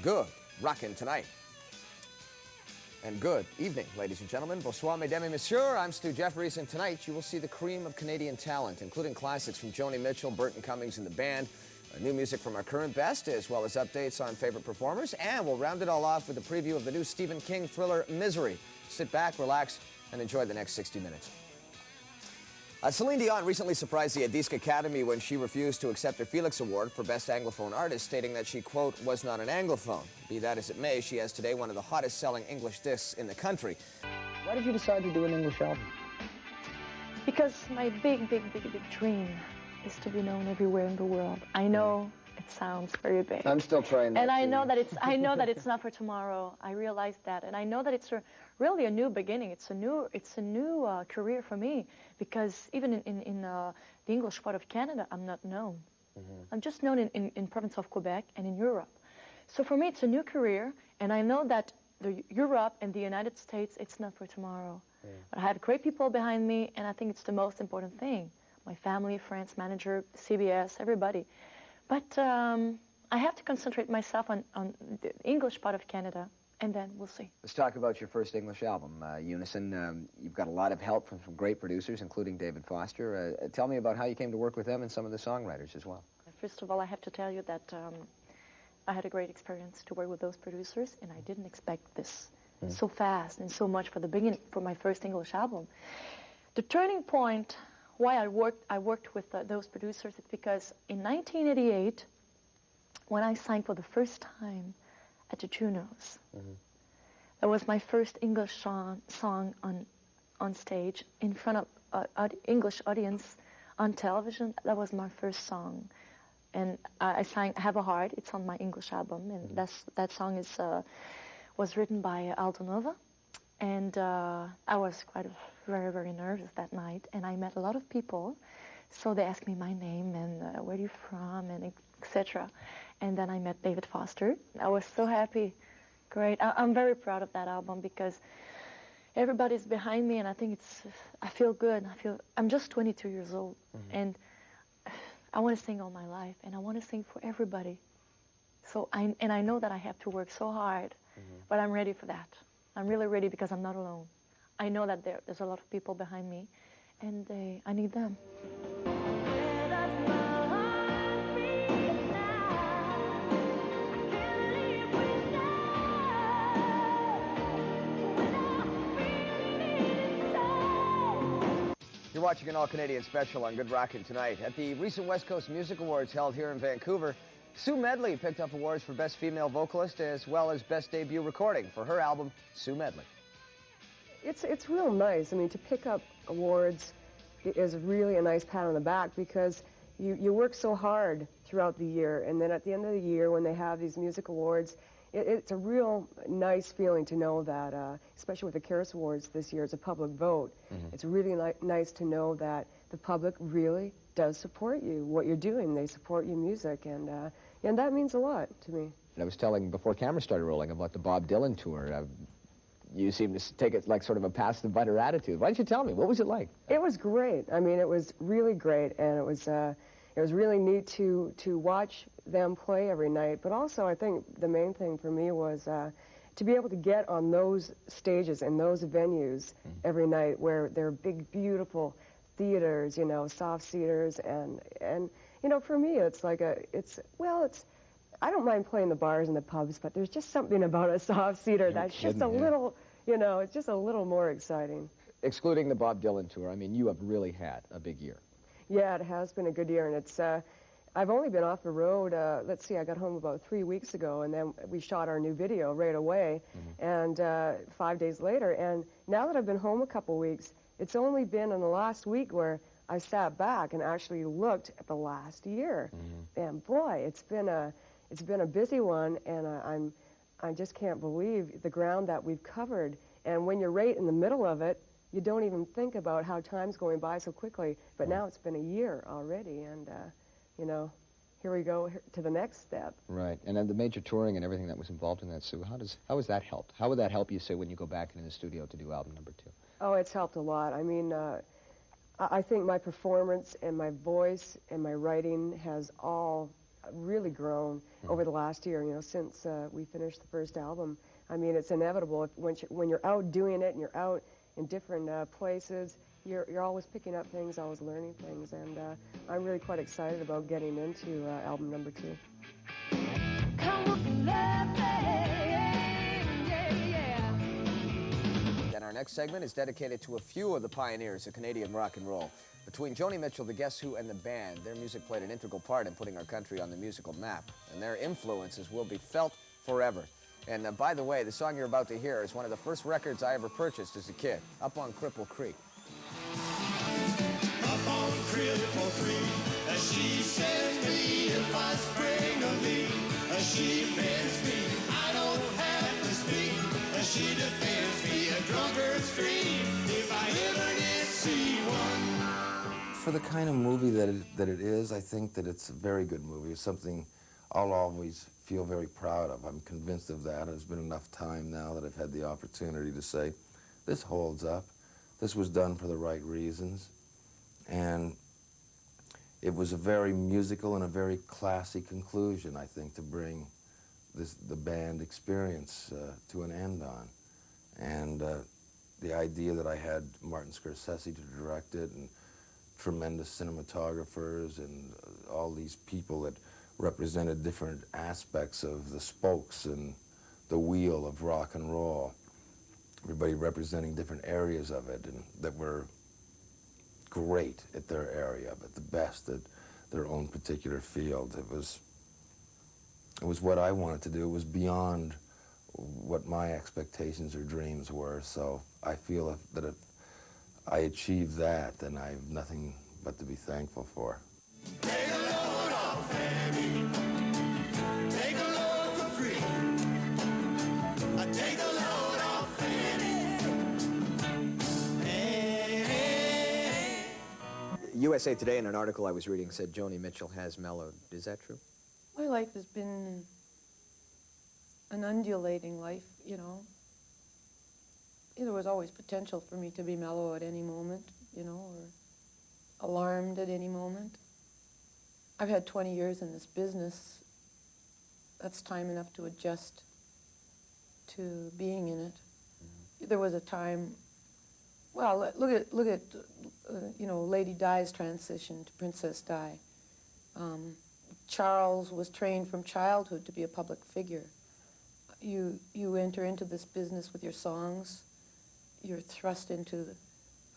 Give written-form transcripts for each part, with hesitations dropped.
Good rockin' tonight. And good evening, ladies and gentlemen. Bonsoir, mesdames et messieurs. I'm Stu Jeffries, and tonight you will see the cream of Canadian talent, including classics from Joni Mitchell, Burton Cummings and the band, new music from our current best, as well as updates on favorite performers, and we'll round it all off with a preview of the new Stephen King thriller, Misery. Sit back, relax, and enjoy the next 60 minutes. Celine Dion recently surprised the Disc Academy when she refused to accept her Felix Award for Best Anglophone Artist, stating that she, quote, was not an Anglophone. Be that as it may, she has today one of the hottest-selling English discs in the country. Why did you decide to do an English album? Because my big dream is to be known everywhere in the world. I know it sounds very big. I'm still trying that. And I know that it's not for tomorrow. I realize that, and I know that it's really a new beginning. It's a new career for me, because even in the English part of Canada, I'm not known. I'm just known in province of Quebec and in Europe. So for me, it's a new career, and I know that Europe and the United States, it's not for tomorrow. But I have great people behind me, and I think it's the most important thing. My family, friends, manager, CBS, everybody. But I have to concentrate myself on the English part of Canada, and then we'll see. Let's talk about your first English album, Unison. You've got a lot of help from some great producers, including David Foster. Tell me about how you came to work with them and some of the songwriters as well. First of all, I have to tell you that I had a great experience to work with those producers, and I didn't expect this so fast and so much for my first English album. The turning point why I worked with those producers is because in 1988, when I sang for the first time at the Junos, that was my first English song on stage in front of English audience on television. That was my first song, and I sang "Have a Heart." It's on my English album, and that song was written by Aldo Nova. And I was very nervous that night, and I met a lot of people. So they asked me my name and where are you from, and etc. And then I met David Foster. I was so happy. Great. I'm very proud of that album because everybody's behind me, and I think I feel good. I'm just 22 years old, and I want to sing all my life, and I want to sing for everybody. So I know that I have to work so hard, but I'm ready for that. I'm really ready because I'm not alone. I know that there's a lot of people behind me, and I need them. You're watching an all-Canadian special on Good Rockin' Tonight. At the recent West Coast Music Awards held here in Vancouver, Sue Medley picked up awards for Best Female Vocalist as well as Best Debut Recording for her album, Sue Medley. It's real nice. I mean, to pick up awards is really a nice pat on the back because you work so hard throughout the year, and then at the end of the year when they have these music awards, it's a real nice feeling to know that, especially with the Caris Awards this year, it's a public vote. It's really nice to know that the public really does support you, what you're doing. They support your music, and that means a lot to me. And I was telling before cameras started rolling about the Bob Dylan tour. You seem to take it like sort of a pass-the-butter attitude. Why don't you tell me? What was it like? It was great. I mean, it was really great, and it was really neat to watch them play every night. But also, I think the main thing for me was to be able to get on those stages and those venues every night where they're big, beautiful theaters, you know, soft seaters, and you know, for me, it's like I don't mind playing the bars and the pubs, but there's just something about a soft seater that's just a little, you know, it's just a little more exciting. Excluding the Bob Dylan tour, I mean, you have really had a big year. Yeah, it has been a good year, and it's, I've only been off the road, let's see, I got home about 3 weeks ago, and then we shot our new video right away, and 5 days later, and now that I've been home a couple weeks, it's only been in the last week where I sat back and actually looked at the last year, and boy, it's been a busy one, and I just can't believe the ground that we've covered. And when you're right in the middle of it, you don't even think about how time's going by so quickly. But now it's been a year already, and you know, here we go to the next step. Right, and then the major touring and everything that was involved in that, Sue. How has that helped? How would that help you, say, when you go back into the studio to do album number 2? Oh, it's helped a lot. I mean, I think my performance and my voice and my writing has all really grown over the last year, you know, since we finished the first album. I mean, it's inevitable. When you're out doing it and you're out in different places, you're always picking up things, always learning things, and I'm really quite excited about getting into album number 2. And our next segment is dedicated to a few of the pioneers of Canadian rock and roll. Between Joni Mitchell, the Guess Who, and the band, their music played an integral part in putting our country on the musical map, and their influences will be felt forever. And by the way, the song you're about to hear is one of the first records I ever purchased as a kid, Up on Cripple Creek. Up on Cripple Creek, she sends me if I spring a leak. She bends me, I don't have to speak. She defends me, a drunkard's dream, if I ever did see one. For the kind of movie that it is, I think that it's a very good movie. It's something I'll always feel very proud of. I'm convinced of that. There's been enough time now that I've had the opportunity to say, this holds up. This was done for the right reasons. And it was a very musical and a very classy conclusion, I think, to bring the band experience to an end on. And the idea that I had Martin Scorsese to direct it, and tremendous cinematographers, and all these people that represented different aspects of the spokes and the wheel of rock and roll. Everybody representing different areas of it, and that were great at their area, but the best at their own particular field. It was what I wanted to do. It was beyond what my expectations or dreams were, so I feel that if I achieved that, then I have nothing but to be thankful for. Take a load off, Annie. Take a load for free. Take a load off, Annie. USA Today, in an article I was reading, said Joni Mitchell has mellowed. Is that true? My life has been an undulating life, you know. There was always potential for me to be mellow at any moment, you know, or alarmed at any moment. I've had 20 years in this business. That's time enough to adjust to being in it. There was a time, well, look at you know, Lady Di's transition to Princess Di. Charles was trained from childhood to be a public figure. You enter into this business with your songs. You're thrust into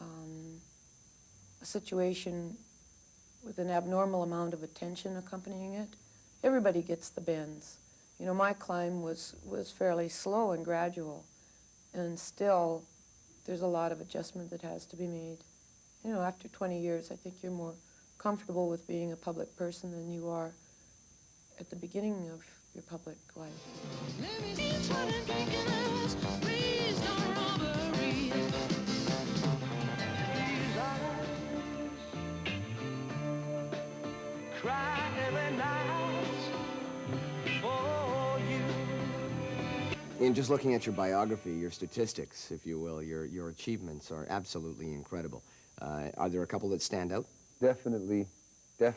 a situation with an abnormal amount of attention accompanying it. Everybody gets the bends. You know, my climb was fairly slow and gradual, and still there's a lot of adjustment that has to be made. You know, after 20 years, I think you're more comfortable with being a public person than you are at the beginning of your public life. In just looking at your biography, your statistics, if you will, your achievements are absolutely incredible. Are there a couple that stand out? Definitely. There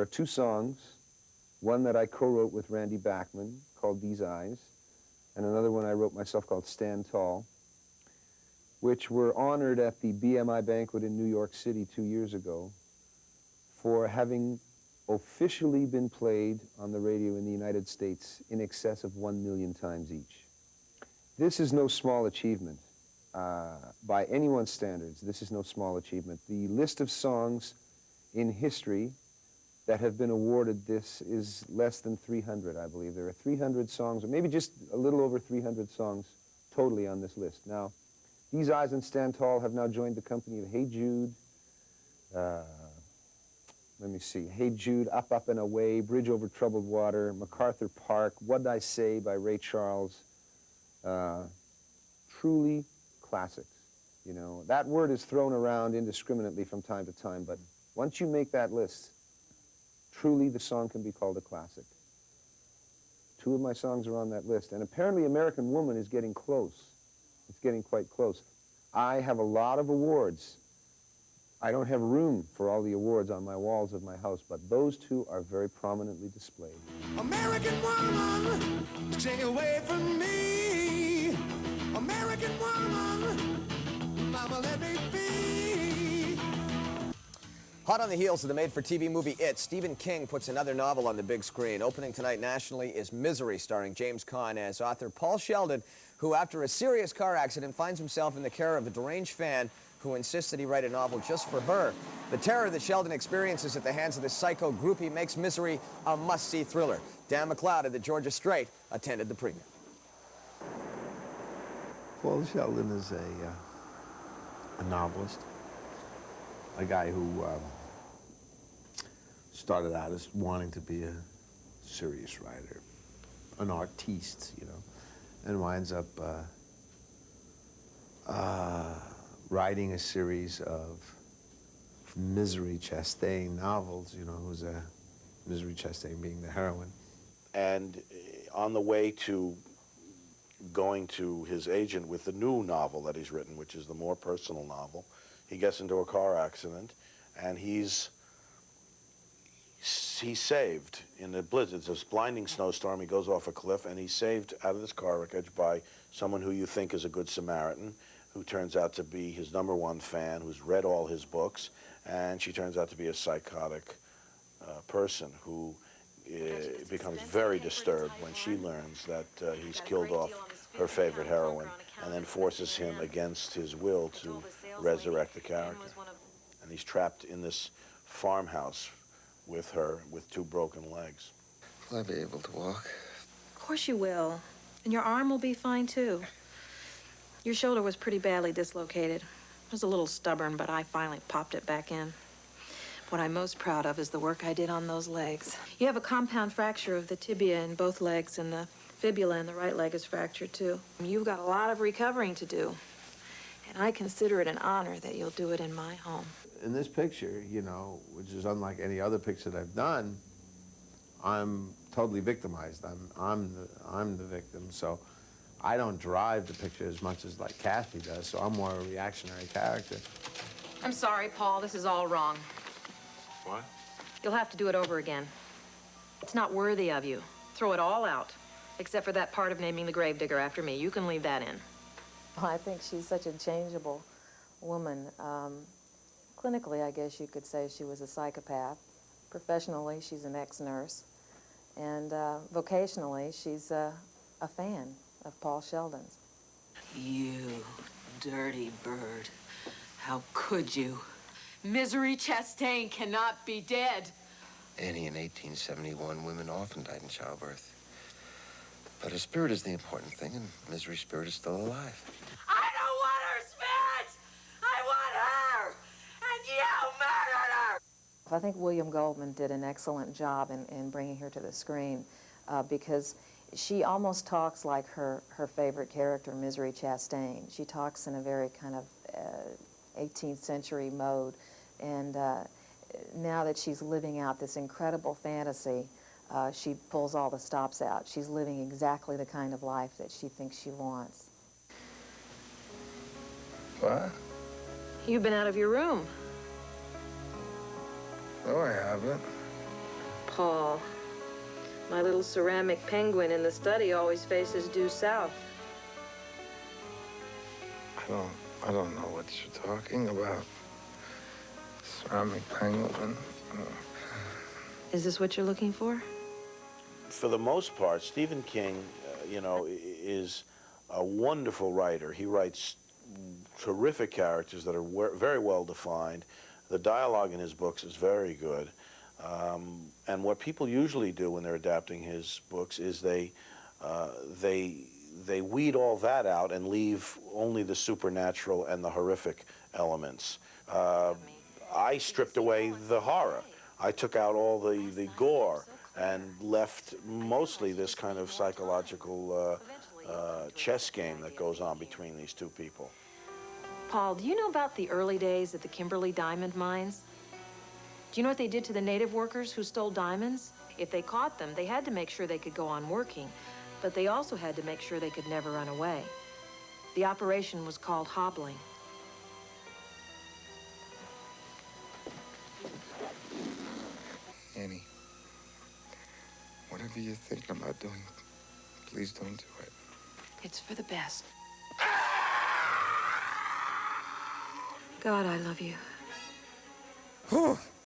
are 2 songs, one that I co-wrote with Randy Bachman called These Eyes, and another one I wrote myself called Stand Tall, which were honored at the BMI banquet in New York City 2 years ago for having officially been played on the radio in the United States in excess of 1 million times each. This is no small achievement. By anyone's standards, this is no small achievement. The list of songs in history that have been awarded this is less than 300, I believe. There are 300 songs, or maybe just a little over 300 songs totally on this list. Now, These Eyes and Stand Tall have now joined the company of Hey Jude, let me see, Hey Jude, Up, Up and Away, Bridge Over Troubled Water, MacArthur Park, What'd I Say by Ray Charles. Truly classics. You know, that word is thrown around indiscriminately from time to time, but once you make that list, truly the song can be called a classic. 2 of my songs are on that list, and apparently American Woman is getting close. It's getting quite close. I have a lot of awards I don't have room for all the awards on my walls of my house, but those two are very prominently displayed. American woman, stay away from me. American woman, mama, let me be. Hot on the heels of the made-for-TV movie It, Stephen King puts another novel on the big screen. Opening tonight nationally is Misery, starring James Caan as author Paul Sheldon, who after a serious car accident finds himself in the care of a deranged fan who insists that he write a novel just for her. The terror that Sheldon experiences at the hands of this psycho groupie makes Misery a must-see thriller. Dan McLeod of the Georgia Straight attended the premiere. Paul Sheldon is a novelist, a guy who started out as wanting to be a serious writer, an artiste, you know, and winds up writing a series of Misery Chastain novels, you know, who's a Misery Chastain being the heroine. And on the way to going to his agent with the new novel that he's written, which is the more personal novel, he gets into a car accident, and he's saved in a blizzard. It's this blinding snowstorm. He goes off a cliff, and he's saved out of this car wreckage by someone who you think is a good Samaritan, who turns out to be his #1 fan, who's read all his books, and she turns out to be a psychotic person who becomes very disturbed when she learns that he's killed off her favorite heroine, and then forces him against his will to resurrect the character. And he's trapped in this farmhouse with her with 2 broken legs. Will I be able to walk? Of course you will. And your arm will be fine, too. Your shoulder was pretty badly dislocated. It was a little stubborn, but I finally popped it back in. What I'm most proud of is the work I did on those legs. You have a compound fracture of the tibia in both legs, and the fibula in the right leg is fractured, too. You've got a lot of recovering to do. And I consider it an honor that you'll do it in my home. In this picture, you know, which is unlike any other picture that I've done, I'm totally victimized. I'm the victim, so I don't drive the picture as much as like Kathy does, so I'm more a reactionary character. I'm sorry, Paul. This is all wrong. What? You'll have to do it over again. It's not worthy of you. Throw it all out, except for that part of naming the gravedigger after me. You can leave that in. Well, I think she's such a changeable woman. Clinically, I guess you could say she was a psychopath. Professionally, she's an ex-nurse. And vocationally, she's a fan of Paul Sheldon's. You dirty bird. How could you? Misery Chastain cannot be dead. Annie, in 1871, women often died in childbirth. But her spirit is the important thing, and Misery's spirit is still alive. I don't want her spirit! I want her! And you murdered her! I think William Goldman did an excellent job in bringing her to the screen because she almost talks like her favorite character, Misery Chastain. She talks in a very kind of 18th century mode, and now that she's living out this incredible fantasy, she pulls all the stops out. She's living exactly the kind of life that she thinks she wants. What? You've been out of your room. No, I haven't. Paul, my little ceramic penguin in the study always faces due south. I don't know what you're talking about. Ceramic penguin. Is this what you're looking for? For the most part, Stephen King, you know, is a wonderful writer. He writes terrific characters that are very well defined. The dialogue in his books is very good. And what people usually do when they're adapting his books is they weed all that out and leave only the supernatural and the horrific elements. I stripped away the horror. I took out all the gore and left mostly this kind of psychological chess game that goes on between these two people. Paul, do you know about the early days at the Kimberley diamond mines? Do you know what they did to the native workers who stole diamonds? If they caught them, they had to make sure they could go on working, but they also had to make sure they could never run away. The operation was called hobbling. Whatever you're thinking about doing, please don't do it. It's for the best. God, I love you. Whew.